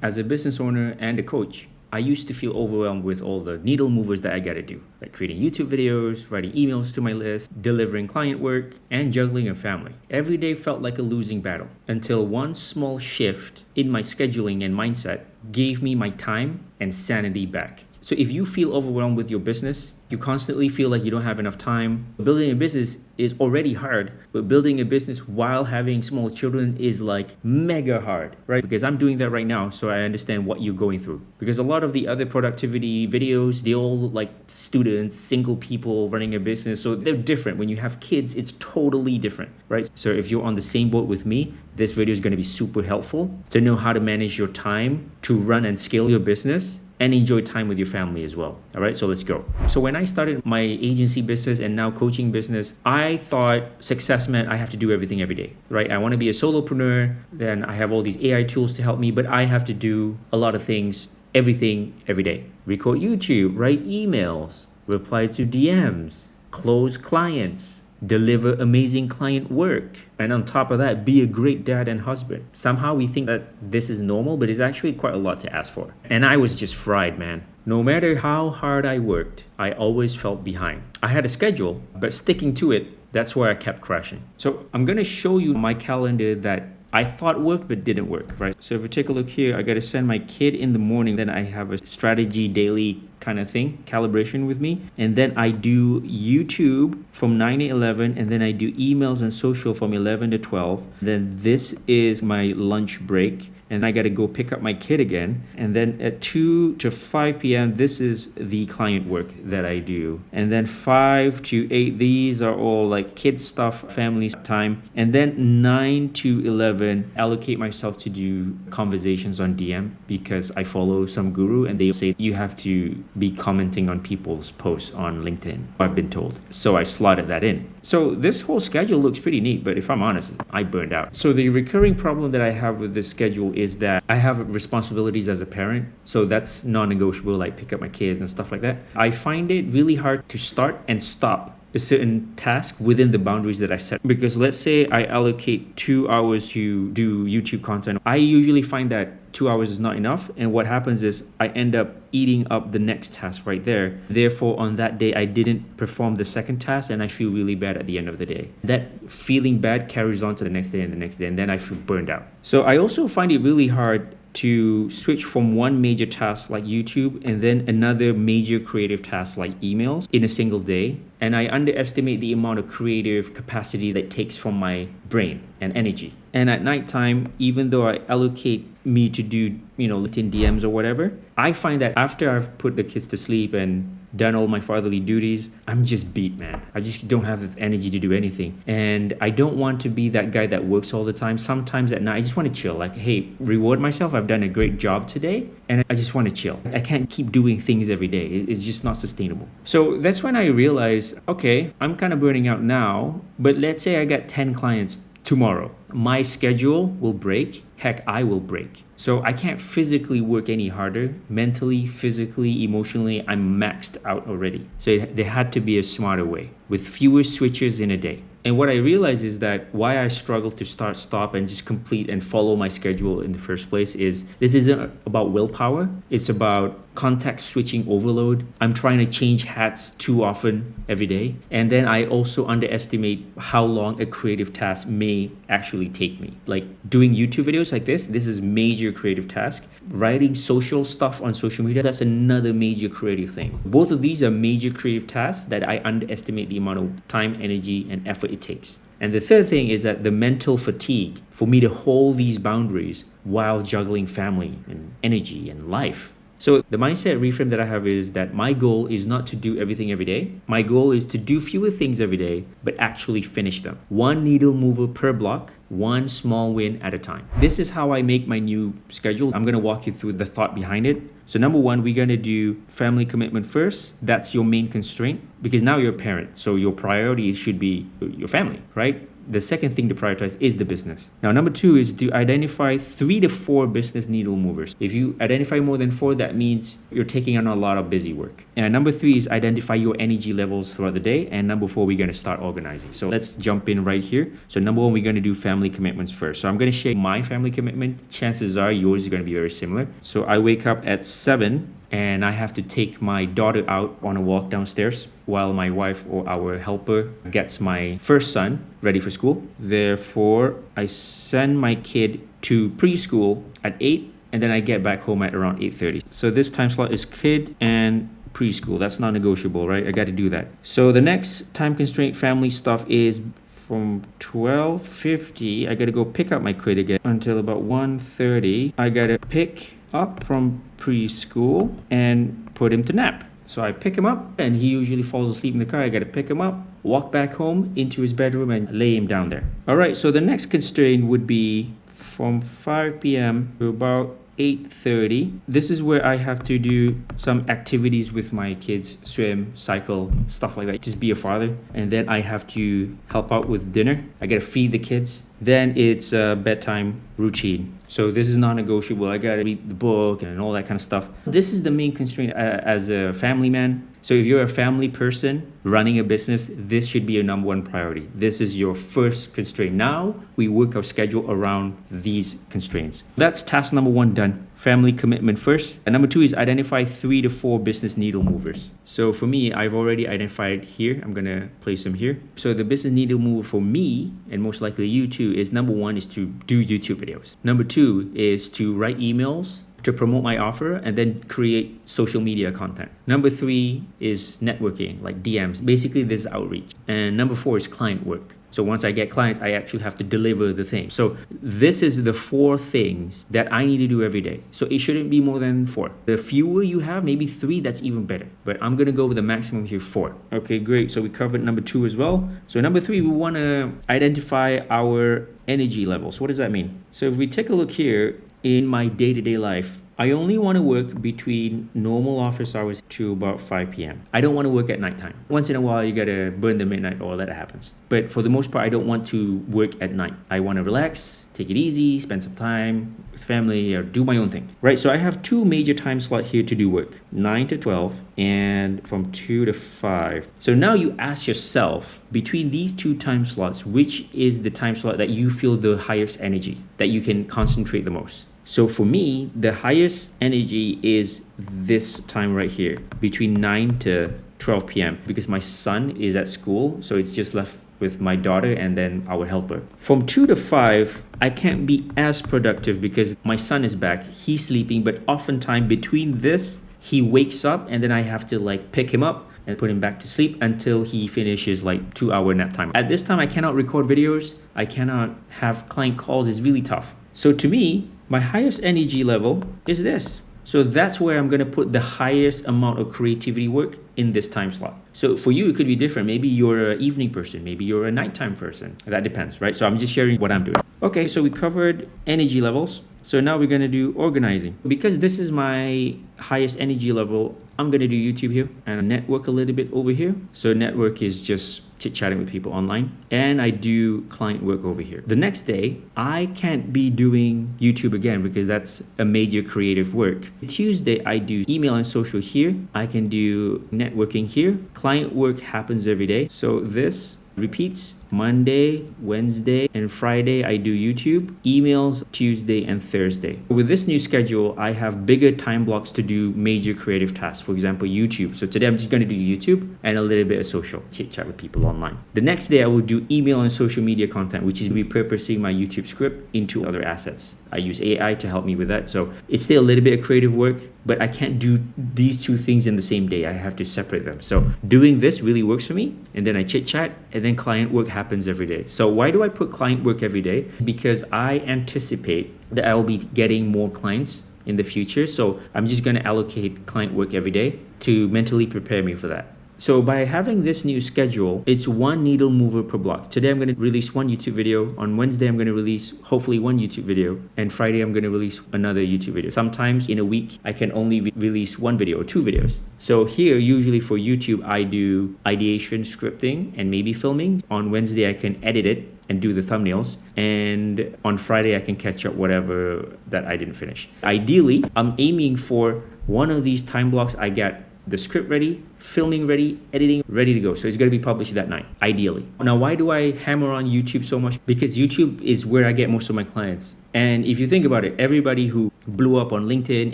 As a business owner and a coach, I used to feel overwhelmed with all the needle movers that I gotta do, like creating YouTube videos, writing emails to my list, delivering client work, and juggling a family. Every day felt like a losing battle until one small shift in my scheduling and mindset gave me my time and sanity back. So if you feel overwhelmed with your business, you constantly feel like you don't have enough time. Building a business is already hard, but building a business while having small children is like mega hard, right? Because I'm doing that right now, so I understand what you're going through. Because a lot of the other productivity videos, they all look like students, single people running a business, so they're different. When you have kids, it's totally different, right? So if you're on the same boat with me, this video is going to be super helpful to know how to manage your time to run and scale your business and enjoy time with your family as well. All right, so let's go. So when I started my agency business and now coaching business, I thought success meant I have to do everything every day, right? I want to be a solopreneur, then I have all these AI tools to help me, but I have to do a lot of things, everything every day. Record YouTube, write emails, reply to DMs, close clients, deliver amazing client work, and on top of that, be a great dad and husband. Somehow we think that this is normal, but it's actually quite a lot to ask for. And I was just fried, man. No matter how hard I worked, I always felt behind. I had a schedule, but sticking to it, that's where I kept crashing. So I'm gonna show you my calendar that I thought worked but didn't work, right? So if you take a look here, I gotta send my kid in the morning, then I have a strategy daily kind of thing, calibration with me. And then I do YouTube from 9 to 11, and then I do emails and social from 11 to 12. Then this is my lunch break. And I got to go pick up my kid again. And then at 2 to 5 p.m., this is the client work that I do. And then 5 to 8, these are all like kid stuff, family time. And then 9 to 11, allocate myself to do conversations on DM because I follow some guru and they say you have to be commenting on people's posts on LinkedIn, I've been told. So I slotted that in. So this whole schedule looks pretty neat, but if I'm honest, I burned out. So the recurring problem that I have with this schedule is that I have responsibilities as a parent. So that's non-negotiable, like pick up my kids and stuff like that. I find it really hard to start and stop a certain task within the boundaries that I set. Because let's say I allocate 2 hours to do YouTube content. I usually find that 2 hours is not enough. And what happens is I end up eating up the next task right there. Therefore, on that day, I didn't perform the second task and I feel really bad at the end of the day. That feeling bad carries on to the next day and the next day, and then I feel burned out. So I also find it really hard to switch from one major task like YouTube and then another major creative task like emails in a single day. And I underestimate the amount of creative capacity that takes from my brain and energy. And at nighttime, even though I allocate me to do, LinkedIn DMs or whatever, I find that after I've put the kids to sleep and done all my fatherly duties, I'm just beat, man. I just don't have the energy to do anything. And I don't want to be that guy that works all the time. Sometimes at night, I just want to chill. Like, hey, reward myself. I've done a great job today and I just want to chill. I can't keep doing things every day. It's just not sustainable. So that's when I realized, okay, I'm kind of burning out now, but let's say I got 10 clients tomorrow. My schedule will break. Heck, I will break. So I can't physically work any harder. Mentally, physically, emotionally, I'm maxed out already. So there had to be a smarter way with fewer switches in a day. And what I realized is that why I struggle to start, stop, and just complete and follow my schedule in the first place is this isn't about willpower. It's about context switching overload. I'm trying to change hats too often every day. And then I also underestimate how long a creative task may actually take me. Like doing YouTube videos like this is major creative task. Writing social stuff on social media, that's another major creative thing. Both of these are major creative tasks that I underestimate the amount of time, energy, and effort it takes. And the third thing is that the mental fatigue for me to hold these boundaries while juggling family and energy and life. So the mindset reframe that I have is that my goal is not to do everything every day. My goal is to do fewer things every day, but actually finish them. One needle mover per block, one small win at a time. This is how I make my new schedule. I'm gonna walk you through the thought behind it. So number one, we're gonna do family commitment first. That's your main constraint because now you're a parent. So your priority should be your family, right? the second thing to prioritize is the business. Now, number 2 is to identify 3 to 4 business needle movers. If you identify more than 4, that means you're taking on a lot of busy work. And number 3 is identify your energy levels throughout the day. And number 4, we're going to start organizing. So let's jump in right here. So number 1, we're going to do family commitments first. So I'm going to share my family commitment. Chances are yours is going to be very similar. So I wake up at 7 and I have to take my daughter out on a walk downstairs while my wife or our helper gets my first son ready for school. Therefore, I send my kid to preschool at 8 and then I get back home at around 8:30. So this time slot is kid and preschool. That's not negotiable, right? I got to do that. So the next time constraint family stuff is from 12:50. I got to go pick up my kid again until about 1:30. I got to pick up from preschool and put him to nap. So I pick him up and he usually falls asleep in the car. I got to pick him up, walk back home into his bedroom and lay him down there. All right, so the next constraint would be from 5 p.m. to about 8:30. This is where I have to do some activities with my kids, swim, cycle, stuff like that. Just be a father. And then I have to help out with dinner. I gotta feed the kids. Then it's a bedtime routine. So this is non-negotiable. I gotta read the book and all that kind of stuff. This is the main constraint as a family man. So if you're a family person running a business, this should be your number 1 priority. This is your first constraint. Now we work our schedule around these constraints. That's task number 1 done. Family commitment first. And number 2 is identify 3 to 4 business needle movers. So for me, I've already identified here. I'm gonna place them here. So the business needle mover for me, and most likely you too, is number 1 is to do YouTube videos. Number 2 is to write emails to promote my offer and then create social media content. Number 3 is networking, like DMs. Basically, this is outreach. And number 4 is client work. So once I get clients, I actually have to deliver the thing. So this is the 4 things that I need to do every day. So it shouldn't be more than 4. The fewer you have, maybe 3, that's even better. But I'm gonna go with the maximum here, 4. Okay, great. So we covered number 2 as well. So number 3, we wanna identify our energy levels. What does that mean? So if we take a look here, in my day-to-day life, I only want to work between normal office hours to about 5 p.m. I don't want to work at nighttime. Once in a while, you gotta burn the midnight oil, that happens. But for the most part, I don't want to work at night. I want to relax, take it easy, spend some time with family, or do my own thing, right? So I have 2 major time slots here to do work, 9 to 12 and from 2 to 5. So now you ask yourself, between these 2 time slots, which is the time slot that you feel the highest energy, that you can concentrate the most? So for me, the highest energy is this time right here, between 9 to 12 p.m. because my son is at school, so it's just left with my daughter and then our helper. From 2 to 5, I can't be as productive because my son is back, he's sleeping, but oftentimes between this, he wakes up and then I have to like pick him up and put him back to sleep until he finishes like 2-hour nap time. At this time, I cannot record videos, I cannot have client calls, it's really tough. So to me, my highest energy level is this. So that's where I'm gonna put the highest amount of creativity work in this time slot. So for you, it could be different. Maybe you're an evening person, maybe you're a nighttime person. That depends, right? So I'm just sharing what I'm doing. Okay, so we covered energy levels. So now we're gonna do organizing. Because this is my highest energy level, I'm gonna do YouTube here and network a little bit over here. So network is just chit-chatting with people online, and I do client work over here. The next day, I can't be doing YouTube again because that's a major creative work. Tuesday, I do email and social here. I can do networking here. Client work happens every day. So this repeats. Monday, Wednesday, and Friday, I do YouTube. Emails, Tuesday and Thursday. With this new schedule, I have bigger time blocks to do major creative tasks. For example, YouTube. So today I'm just gonna do YouTube and a little bit of social, chit chat with people online. The next day, I will do email and social media content, which is repurposing my YouTube script into other assets. I use AI to help me with that. So it's still a little bit of creative work, but I can't do these 2 things in the same day. I have to separate them. So doing this really works for me. And then I chit chat and then client work happens every day. So why do I put client work every day? Because I anticipate that I will be getting more clients in the future. So I'm just going to allocate client work every day to mentally prepare me for that. So by having this new schedule, it's one needle mover per block. Today I'm going to release one YouTube video. On Wednesday I'm going to release hopefully one YouTube video. And Friday I'm going to release another YouTube video. Sometimes in a week I can only release one video or two videos. So here, usually for YouTube, I do ideation, scripting, and maybe filming. On Wednesday I can edit it and do the thumbnails, and on Friday I can catch up whatever that I didn't finish. Ideally, I'm aiming for one of these time blocks. I get the script ready, filming ready, editing ready to go. So it's going to be published that night, ideally. Now, why do I hammer on YouTube so much? Because YouTube is where I get most of my clients. And if you think about it, everybody who blew up on LinkedIn,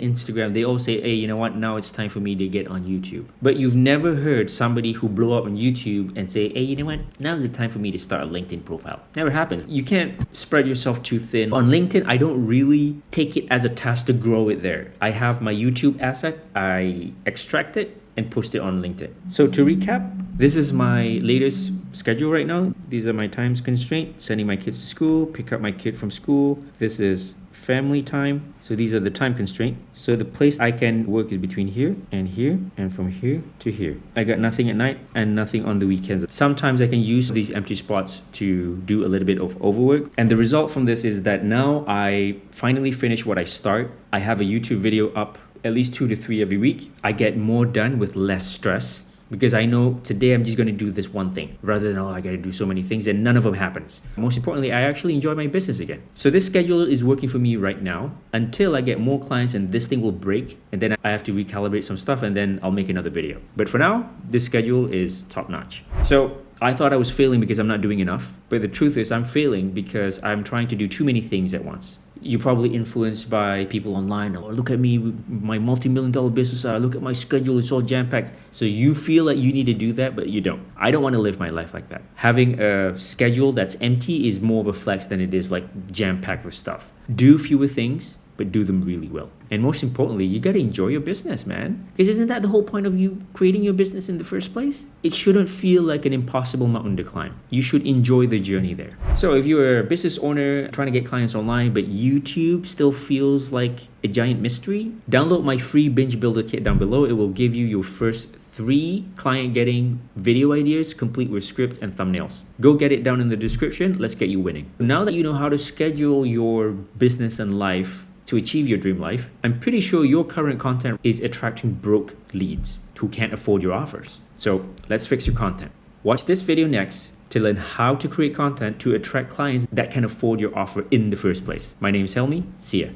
Instagram, they all say, hey, you know what? Now it's time for me to get on YouTube. But you've never heard somebody who blew up on YouTube and say, hey, you know what? Now's the time for me to start a LinkedIn profile. Never happens. You can't spread yourself too thin. On LinkedIn, I don't really take it as a task to grow it there. I have my YouTube asset. I extract it and post it on LinkedIn. So to recap, this is my latest schedule right now. These are my times constraint: sending my kids to school, pick up my kid from school. This is family time. So these are the time constraint. So the place I can work is between here, and from here to here. I got nothing at night and nothing on the weekends. Sometimes I can use these empty spots to do a little bit of overwork. And the result from this is that now I finally finish what I start. I have a YouTube video up at least 2 to 3 every week. I get more done with less stress because I know today I'm just going to do this one thing rather than, oh, I got to do so many things and none of them happens. Most importantly, I actually enjoy my business again. So this schedule is working for me right now until I get more clients and this thing will break, and then I have to recalibrate some stuff and then I'll make another video. But for now, this schedule is top notch. So I thought I was failing because I'm not doing enough, but the truth is I'm failing because I'm trying to do too many things at once. You're probably influenced by people online. Oh, look at me, my multi-million-dollar business. Look at my schedule, it's all jam-packed. So you feel like you need to do that, but you don't. I don't want to live my life like that. Having a schedule that's empty is more of a flex than it is like jam-packed with stuff. Do fewer things, but do them really well. And most importantly, you gotta enjoy your business, man. Because isn't that the whole point of you creating your business in the first place? It shouldn't feel like an impossible mountain to climb. You should enjoy the journey there. So if you're a business owner trying to get clients online, but YouTube still feels like a giant mystery, download my free Binge Builder Kit down below. It will give you your first 3 client getting video ideas complete with script and thumbnails. Go get it down in the description. Let's get you winning. Now that you know how to schedule your business and life to achieve your dream life, I'm pretty sure your current content is attracting broke leads who can't afford your offers. So let's fix your content. Watch this video next to learn how to create content to attract clients that can afford your offer in the first place. My name is Helmi. See ya.